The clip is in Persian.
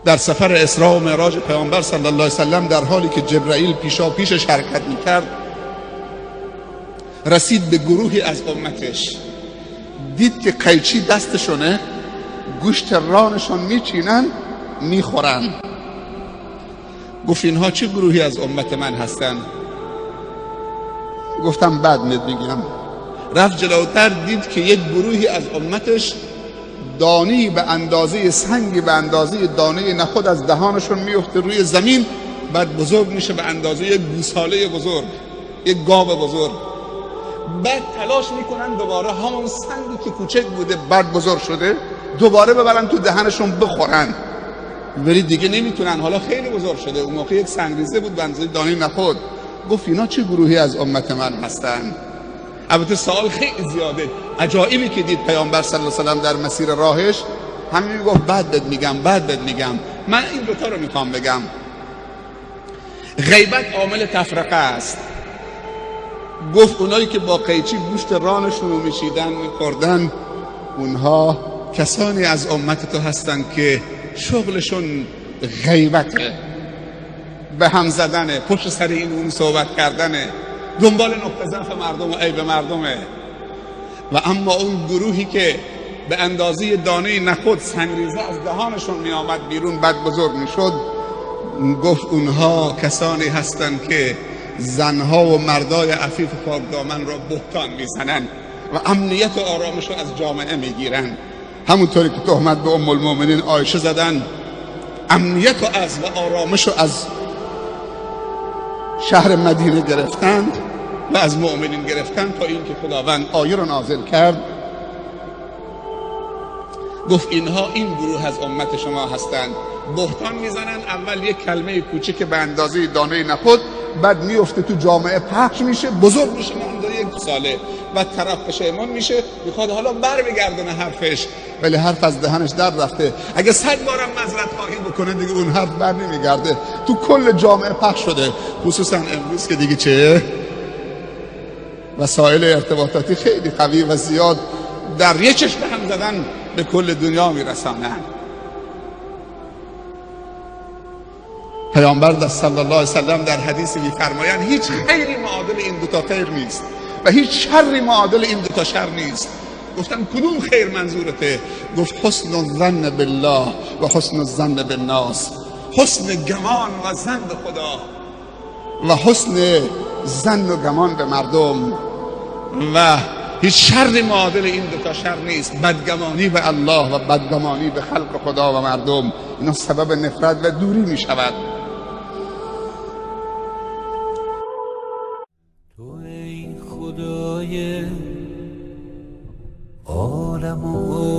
در سفر اسراء و معراج پیامبر صلی الله علیه وسلم در حالی که جبرائیل پیشا پیشش حرکت میکرد رسید به گروهی از امتش، دید که قیچی دستشونه، گوشت رانشان میچینن میخورن. گفت اینها چه گروهی از امت من هستن؟ گفتم بعد میگم. رفت جلوتر دید که یک گروهی از امتش دانی به اندازه سنگی به اندازه دانه نخود از دهانشون میفته روی زمین، بعد بزرگ میشه به اندازه یک گوساله بزرگ، یک گاو بزرگ. بعد تلاش میکنن دوباره همون سنگی که کوچک بوده بعد بزرگ شده دوباره ببرن تو دهنشون بخورن، ولی دیگه نمیتونن، حالا خیلی بزرگ شده. اون موقع یک سنگریزه بود به اندازه دانه نخود. گفت اینا چه گروهی از امت من هستن؟ البته سوال خیلی زیاده، عجایبی که دید پیامبر صلی الله علیه و سلم در مسیر راهش. همین گفت بعد بهت میگم. من این دوتا رو میخوام بگم. غیبت عامل تفرقه است. گفت اونایی که با قیچی گوشت رانشون رو میشیدن میخوردن، اونها کسانی از امت تو هستن که شغلشون غیبته، به هم زدنه، پشت سر این اون صحبت کردنه، دنبال نقطه ضعف مردم و عیب مردمه. و اما اون گروهی که به اندازه دانه نخود سنگریزه از دهانشون می آمد بیرون بعد بزرگ می شد، گفت اونها کسانی هستند که زنها و مردای عفیف و پاکدامن را بهتان می زنن و امنیت و آرامش را از جامعه می گیرن. همونطوری که تهمت به ام المؤمنین عایشه زدن، امنیت و آرامش را از شهر مدینه گرفتند و از مؤمنین گرفتند تا اینکه خداوند آیه را نازل کرد. گفت اینها این گروه از امت شما هستند، بهتان میزنن. اول یک کلمه کوچیک به اندازه دانه نخود، بعد میفته تو جامعه پخش میشه، بزرگ میشه مانده یک ساله، بعد طرف پشیمان میشه، میخواد حالا بر بگردونه حرفش، ولی حرف از دهنش در رفته. اگه 100 بارم معذرت خواهی بکنه دیگه اون حرف بر نمیگرده، تو کل جامعه پخش شده. خصوصا امروز که دیگه چه وسایل ارتباطاتی خیلی قوی و زیاد در یک چشم هم زدن به کل دنیا میرسانن. پیامبر صلی الله علیه وسلم در حدیثی میفرمایند هیچ خیری معادل این دوتا خیر نیست و هیچ شری معادل این دوتا شر نیست. گفتم کدوم خیر منظورته؟ گفت حسن الظن بالله و حسن الظن بالناس، حسن گمان و ظن به خدا و حسن ظن و گمان به مردم. و هیچ شر معادل این دوتا شر نیست، بدگمانی به الله و بدگمانی به خلق خدا و مردم. اینا سبب نفرت و دوری می شود. تو ای خدای عالم و